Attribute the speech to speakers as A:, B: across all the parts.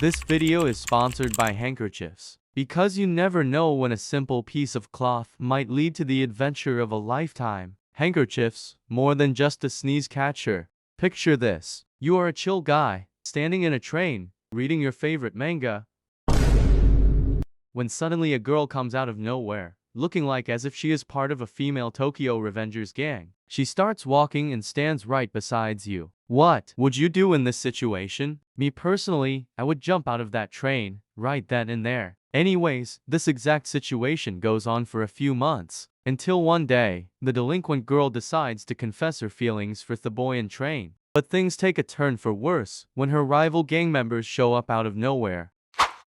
A: This video is sponsored by handkerchiefs. Because you never know when a simple piece of cloth might lead to the adventure of a lifetime. Handkerchiefs, more than just a sneeze catcher. Picture this. You are a chill guy, standing in a train, reading your favorite manga, when suddenly a girl comes out of nowhere, looking like as if she is part of a female Tokyo Revengers gang. She starts walking and stands right beside you. What would you do in this situation? Me personally, I would jump out of that train, right then and there. Anyways, this exact situation goes on for a few months, until one day, the delinquent girl decides to confess her feelings for the boy in train. But things take a turn for worse when her rival gang members show up out of nowhere.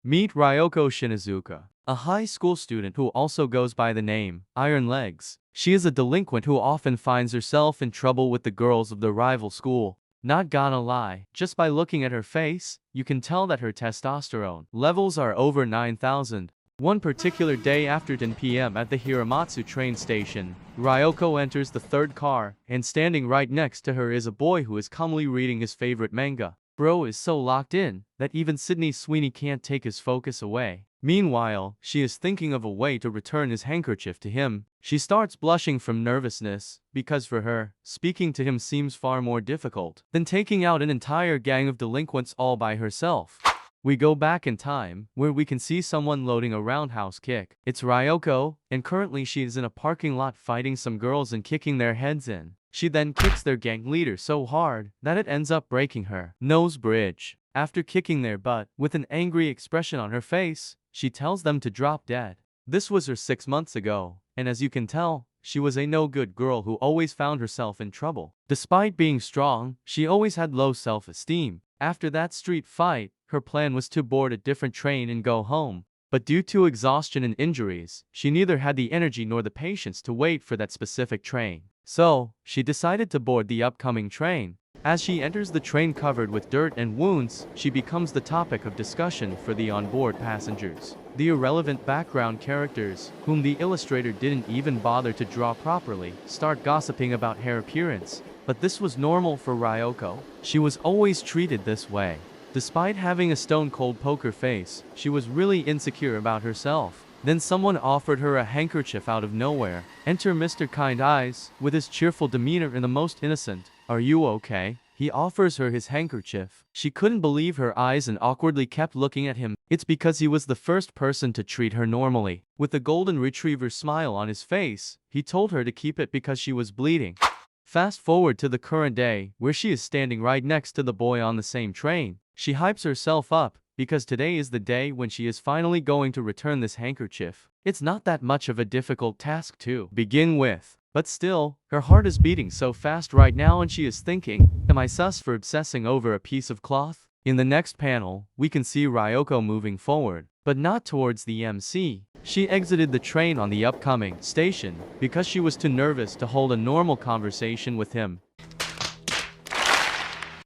A: Meet Ryoko Shinizuka, a high school student who also goes by the name Iron Legs. She is a delinquent who often finds herself in trouble with the girls of the rival school. Not gonna lie, just by looking at her face, you can tell that her testosterone levels are over 9,000. One particular day after 10 p.m. at the Hiramatsu train station, Ryoko enters the third car, and standing right next to her is a boy who is calmly reading his favorite manga. Bro is so locked in that even Sydney Sweeney can't take his focus away. Meanwhile, she is thinking of a way to return his handkerchief to him. She starts blushing from nervousness, because for her, speaking to him seems far more difficult than taking out an entire gang of delinquents all by herself. We go back in time, where we can see someone loading a roundhouse kick. It's Ryoko, and currently she is in a parking lot fighting some girls and kicking their heads in. She then kicks their gang leader so hard that it ends up breaking her nose bridge. After kicking their butt, with an angry expression on her face, she tells them to drop dead. This was her 6 months ago, and as you can tell, she was a no-good girl who always found herself in trouble. Despite being strong, she always had low self-esteem. After that street fight, her plan was to board a different train and go home. But due to exhaustion and injuries, she neither had the energy nor the patience to wait for that specific train. So, she decided to board the upcoming train. As she enters the train covered with dirt and wounds, she becomes the topic of discussion for the onboard passengers. The irrelevant background characters, whom the illustrator didn't even bother to draw properly, start gossiping about her appearance. But this was normal for Ryoko. She was always treated this way. Despite having a stone-cold poker face, she was really insecure about herself. Then someone offered her a handkerchief out of nowhere. Enter Mr. Kind Eyes, with his cheerful demeanor and the most innocent. "Are you okay?" He offers her his handkerchief. She couldn't believe her eyes and awkwardly kept looking at him. It's because he was the first person to treat her normally. With a golden retriever smile on his face, he told her to keep it because she was bleeding. Fast forward to the current day, where she is standing right next to the boy on the same train. She hypes herself up, because today is the day when she is finally going to return this handkerchief. It's not that much of a difficult task to begin with. But still, her heart is beating so fast right now and she is thinking, am I sus for obsessing over a piece of cloth? In the next panel, we can see Ryoko moving forward, but not towards the MC. She exited the train on the upcoming station, because she was too nervous to hold a normal conversation with him.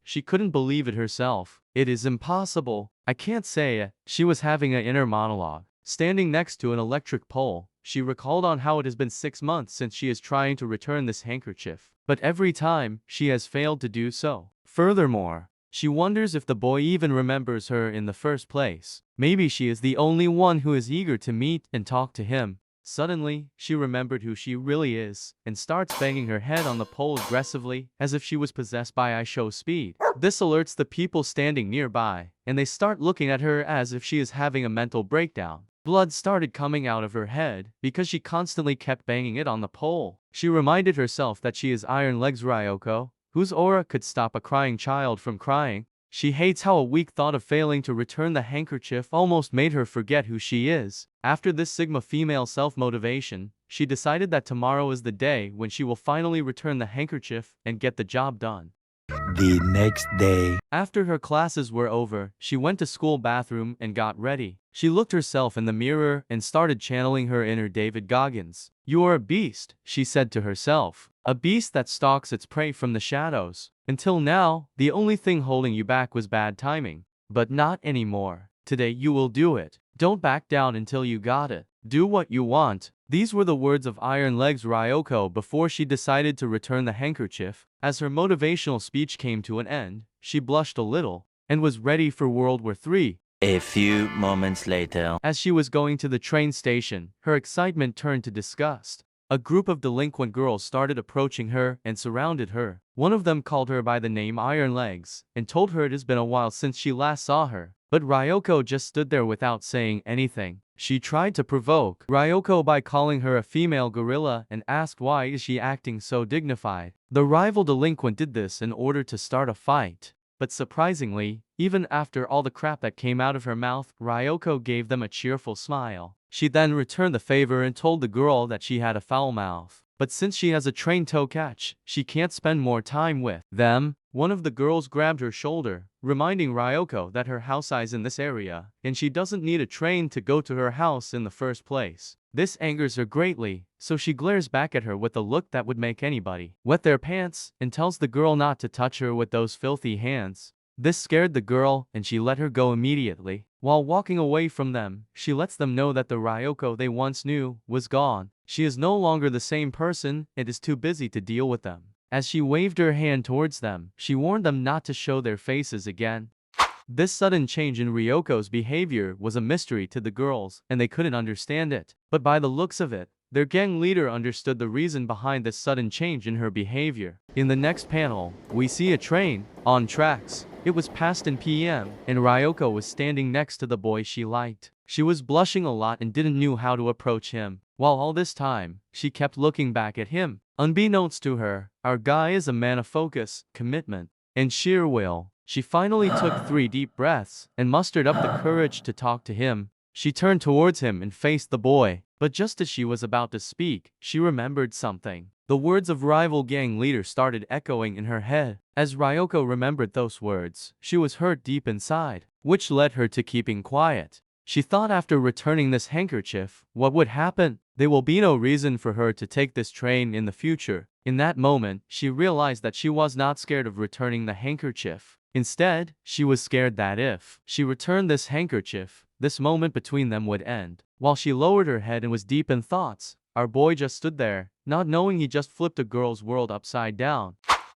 A: She couldn't believe it herself. It is impossible. I can't say it. She was having an inner monologue. Standing next to an electric pole, she recalled on how it has been 6 months since she is trying to return this handkerchief. But every time, she has failed to do so. Furthermore, she wonders if the boy even remembers her in the first place. Maybe she is the only one who is eager to meet and talk to him. Suddenly, she remembered who she really is, and starts banging her head on the pole aggressively, as if she was possessed by I show speed. This alerts the people standing nearby, and they start looking at her as if she is having a mental breakdown. Blood started coming out of her head, because she constantly kept banging it on the pole. She reminded herself that she is Iron Legs Ryoko, whose aura could stop a crying child from crying. She hates how a weak thought of failing to return the handkerchief almost made her forget who she is. After this Sigma female self-motivation, she decided that tomorrow is the day when she will finally return the handkerchief and get the job done.
B: The next day.
A: After her classes were over, she went to school bathroom and got ready. She looked herself in the mirror and started channeling her inner David Goggins. "You are a beast," she said to herself. "A beast that stalks its prey from the shadows. Until now, the only thing holding you back was bad timing. But not anymore. Today you will do it. Don't back down until you got it. Do what you want." These were the words of Iron Legs Ryoko before she decided to return the handkerchief. As her motivational speech came to an end, she blushed a little, and was ready for World War III.
B: A few moments later.
A: As she was going to the train station, her excitement turned to disgust. A group of delinquent girls started approaching her and surrounded her. One of them called her by the name Iron Legs and told her it has been a while since she last saw her. But Ryoko just stood there without saying anything. She tried to provoke Ryoko by calling her a female gorilla and asked why is she acting so dignified. The rival delinquent did this in order to start a fight. But surprisingly, even after all the crap that came out of her mouth, Ryoko gave them a cheerful smile. She then returned the favor and told the girl that she had a foul mouth. But since she has a train to catch, she can't spend more time with them. One of the girls grabbed her shoulder, reminding Ryoko that her house is in this area, and she doesn't need a train to go to her house in the first place. This angers her greatly, so she glares back at her with a look that would make anybody wet their pants and tells the girl not to touch her with those filthy hands. This scared the girl and she let her go immediately. While walking away from them, she lets them know that the Ryoko they once knew was gone. She is no longer the same person and is too busy to deal with them. As she waved her hand towards them, she warned them not to show their faces again. This sudden change in Ryoko's behavior was a mystery to the girls, and they couldn't understand it. But by the looks of it, their gang leader understood the reason behind this sudden change in her behavior. In the next panel, we see a train on tracks. It was past 10 p.m., and Ryoko was standing next to the boy she liked. She was blushing a lot and didn't know how to approach him. While all this time, she kept looking back at him. Unbeknownst to her, our guy is a man of focus, commitment, and sheer will. She finally took 3 deep breaths and mustered up the courage to talk to him. She turned towards him and faced the boy, but just as she was about to speak, she remembered something. The words of rival gang leader started echoing in her head. As Ryoko remembered those words, she was hurt deep inside, which led her to keeping quiet. She thought after returning this handkerchief, what would happen? There will be no reason for her to take this train in the future. In that moment, she realized that she was not scared of returning the handkerchief. Instead, she was scared that if she returned this handkerchief, this moment between them would end. While she lowered her head and was deep in thoughts, our boy just stood there, not knowing he just flipped a girl's world upside down.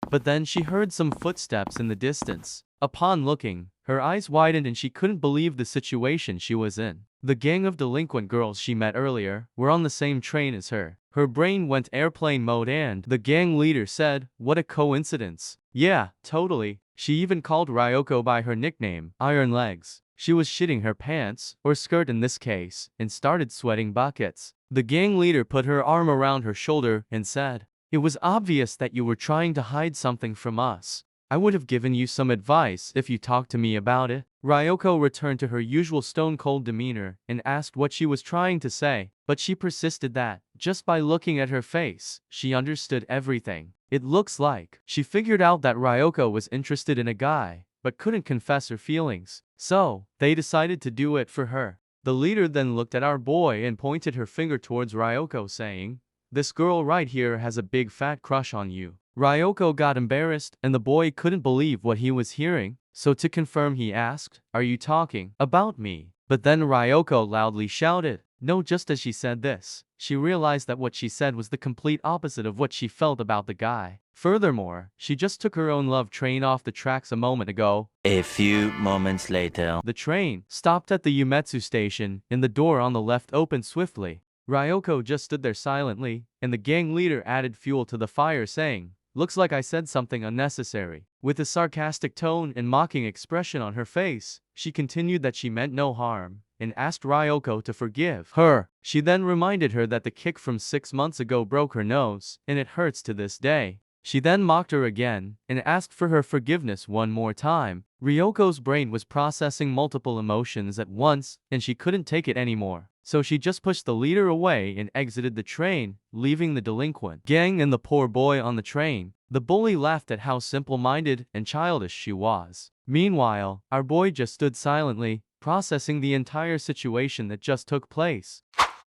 A: But then she heard some footsteps in the distance. Upon looking, her eyes widened and she couldn't believe the situation she was in. The gang of delinquent girls she met earlier were on the same train as her. Her brain went airplane mode and the gang leader said, "What a coincidence." Yeah, totally. She even called Ryoko by her nickname, Iron Legs. She was shitting her pants, or skirt in this case, and started sweating buckets. The gang leader put her arm around her shoulder and said, "It was obvious that you were trying to hide something from us. I would have given you some advice if you talked to me about it." Ryoko returned to her usual stone-cold demeanor and asked what she was trying to say, but she persisted that, just by looking at her face, she understood everything. It looks like she figured out that Ryoko was interested in a guy, but couldn't confess her feelings. So, they decided to do it for her. The leader then looked at our boy and pointed her finger towards Ryoko saying, "This girl right here has a big fat crush on you." Ryoko got embarrassed and the boy couldn't believe what he was hearing. So to confirm he asked, "Are you talking about me?" But then Ryoko loudly shouted, "No." Just as she said this, she realized that what she said was the complete opposite of what she felt about the guy. Furthermore, she just took her own love train off the tracks a moment ago.
B: A few moments later.
A: The train stopped at the Umetsu station and the door on the left opened swiftly. Ryoko just stood there silently, and the gang leader added fuel to the fire saying, "Looks like I said something unnecessary." With a sarcastic tone and mocking expression on her face, she continued that she meant no harm, and asked Ryoko to forgive her. She then reminded her that the kick from 6 months ago broke her nose, and it hurts to this day. She then mocked her again, and asked for her forgiveness one more time. Ryoko's brain was processing multiple emotions at once, and she couldn't take it anymore. So she just pushed the leader away and exited the train, leaving the delinquent gang and the poor boy on the train. The bully laughed at how simple-minded and childish she was. Meanwhile, our boy just stood silently, processing the entire situation that just took place.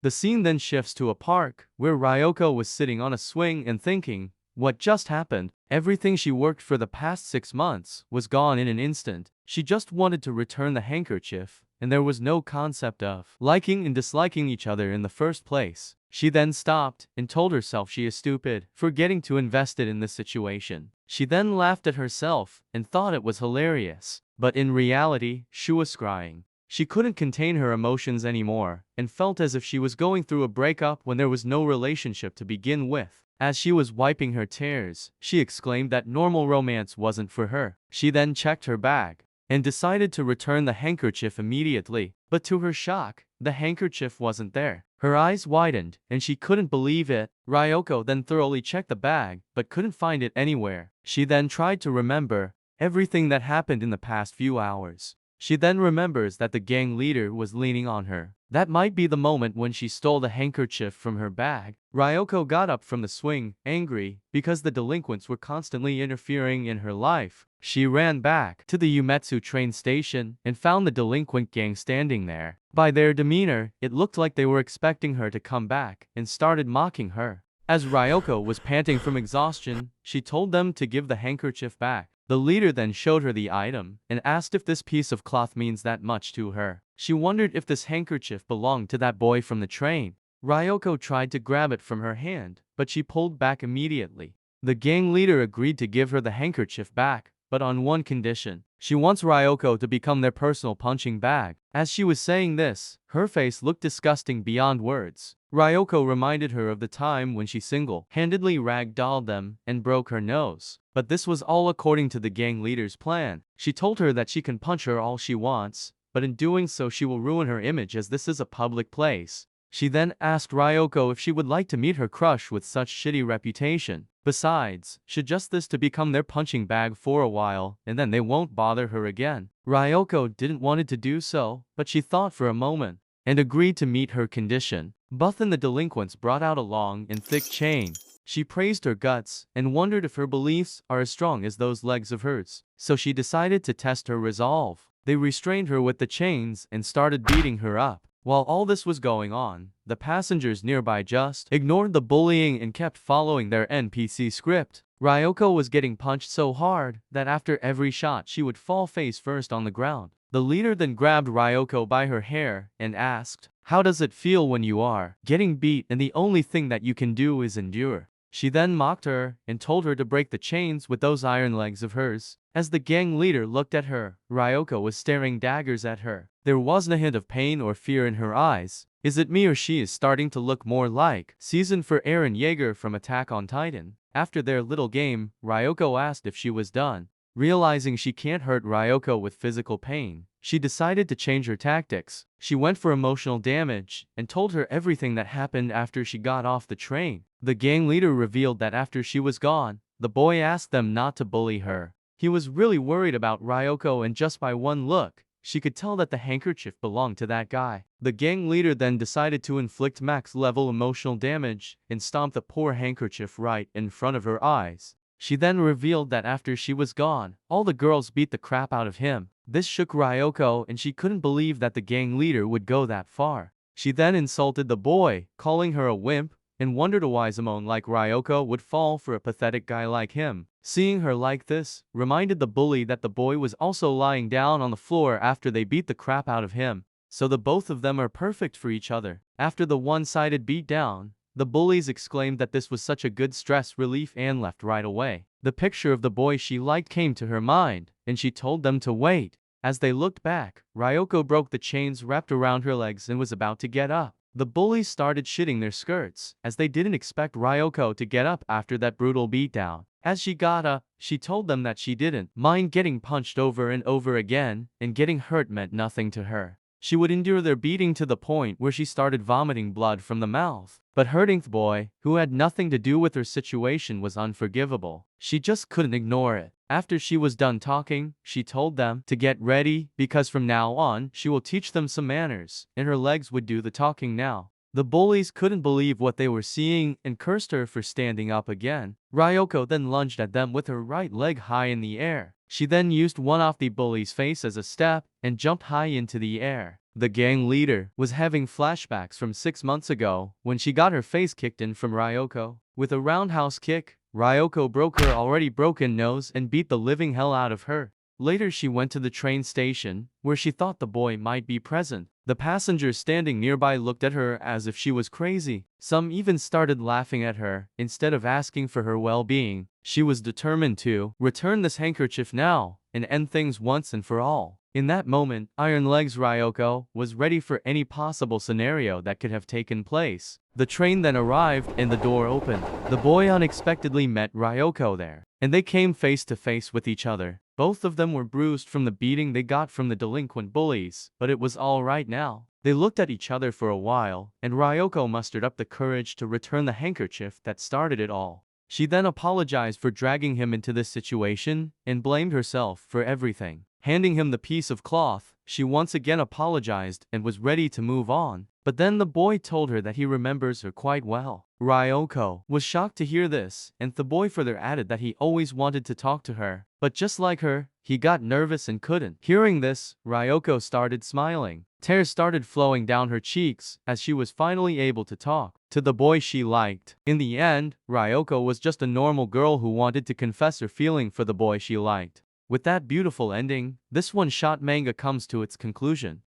A: The scene then shifts to a park, where Ryoko was sitting on a swing and thinking, what just happened? Everything she worked for the past 6 months was gone in an instant. She just wanted to return the handkerchief, and there was no concept of liking and disliking each other in the first place. She then stopped and told herself she is stupid for getting too invested in this situation. She then laughed at herself and thought it was hilarious, but in reality, she was crying. She couldn't contain her emotions anymore, and felt as if she was going through a breakup when there was no relationship to begin with. As she was wiping her tears, she exclaimed that normal romance wasn't for her. She then checked her bag and decided to return the handkerchief immediately. But to her shock, the handkerchief wasn't there. Her eyes widened, and she couldn't believe it. Ryoko then thoroughly checked the bag, but couldn't find it anywhere. She then tried to remember everything that happened in the past few hours. She then remembers that the gang leader was leaning on her. That might be the moment when she stole the handkerchief from her bag. Ryoko got up from the swing, angry, because the delinquents were constantly interfering in her life. She ran back to the Umetsu train station and found the delinquent gang standing there. By their demeanor, it looked like they were expecting her to come back and started mocking her. As Ryoko was panting from exhaustion, she told them to give the handkerchief back. The leader then showed her the item and asked if this piece of cloth means that much to her. She wondered if this handkerchief belonged to that boy from the train. Ryoko tried to grab it from her hand, but she pulled back immediately. The gang leader agreed to give her the handkerchief back, but on one condition. She wants Ryoko to become their personal punching bag. As she was saying this, her face looked disgusting beyond words. Ryoko reminded her of the time when she single-handedly ragdolled them and broke her nose. But this was all according to the gang leader's plan. She told her that she can punch her all she wants, but in doing so she will ruin her image as this is a public place. She then asked Ryoko if she would like to meet her crush with such shitty reputation. Besides, should just this to become their punching bag for a while, and then they won't bother her again. Ryoko didn't want to do so, but she thought for a moment, and agreed to meet her condition. Buth and the delinquents brought out a long and thick chain. She praised her guts, and wondered if her beliefs are as strong as those legs of hers. So she decided to test her resolve. They restrained her with the chains and started beating her up. While all this was going on, the passengers nearby just ignored the bullying and kept following their NPC script. Ryoko was getting punched so hard that after every shot she would fall face first on the ground. The leader then grabbed Ryoko by her hair and asked, "How does it feel when you are getting beat and the only thing that you can do is endure?" She then mocked her and told her to break the chains with those iron legs of hers. As the gang leader looked at her, Ryoko was staring daggers at her. There wasn't a hint of pain or fear in her eyes. Is it me or she is starting to look more like season for Eren Yeager from Attack on Titan? After their little game, Ryoko asked if she was done. Realizing she can't hurt Ryoko with physical pain, she decided to change her tactics. She went for emotional damage and told her everything that happened after she got off the train. The gang leader revealed that after she was gone, the boy asked them not to bully her. He was really worried about Ryoko, and just by one look, she could tell that the handkerchief belonged to that guy. The gang leader then decided to inflict max-level emotional damage and stomp the poor handkerchief right in front of her eyes. She then revealed that after she was gone, all the girls beat the crap out of him. This shook Ryoko, and she couldn't believe that the gang leader would go that far. She then insulted the boy, calling her a wimp, and wondered why someone like Ryoko would fall for a pathetic guy like him. Seeing her like this, reminded the bully that the boy was also lying down on the floor after they beat the crap out of him. So the both of them are perfect for each other. After the one-sided beatdown, the bullies exclaimed that this was such a good stress relief and left right away. The picture of the boy she liked came to her mind, and she told them to wait. As they looked back, Ryoko broke the chains wrapped around her legs and was about to get up. The bullies started shitting their skirts, as they didn't expect Ryoko to get up after that brutal beatdown. As she got up, she told them that she didn't mind getting punched over and over again, and getting hurt meant nothing to her. She would endure their beating to the point where she started vomiting blood from the mouth. But hurting the boy, who had nothing to do with her situation, was unforgivable. She just couldn't ignore it. After she was done talking, she told them to get ready, because from now on, she will teach them some manners, and her legs would do the talking now. The bullies couldn't believe what they were seeing and cursed her for standing up again. Ryoko then lunged at them with her right leg high in the air. She then used one off the bully's face as a step and jumped high into the air. The gang leader was having flashbacks from 6 months ago when she got her face kicked in from Ryoko. With a roundhouse kick, Ryoko broke her already broken nose and beat the living hell out of her. Later she went to the train station, where she thought the boy might be present. The passengers standing nearby looked at her as if she was crazy. Some even started laughing at her, instead of asking for her well-being. She was determined to return this handkerchief now, and end things once and for all. In that moment, Iron Legs Ryoko was ready for any possible scenario that could have taken place. The train then arrived and the door opened. The boy unexpectedly met Ryoko there, and they came face to face with each other. Both of them were bruised from the beating they got from the delinquent bullies, but it was all right now. They looked at each other for a while, and Ryoko mustered up the courage to return the handkerchief that started it all. She then apologized for dragging him into this situation, and blamed herself for everything. Handing him the piece of cloth, she once again apologized and was ready to move on. But then the boy told her that he remembers her quite well. Ryoko was shocked to hear this, and the boy further added that he always wanted to talk to her. But just like her, he got nervous and couldn't. Hearing this, Ryoko started smiling. Tears started flowing down her cheeks as she was finally able to talk to the boy she liked. In the end, Ryoko was just a normal girl who wanted to confess her feeling for the boy she liked. With that beautiful ending, this one-shot manga comes to its conclusion.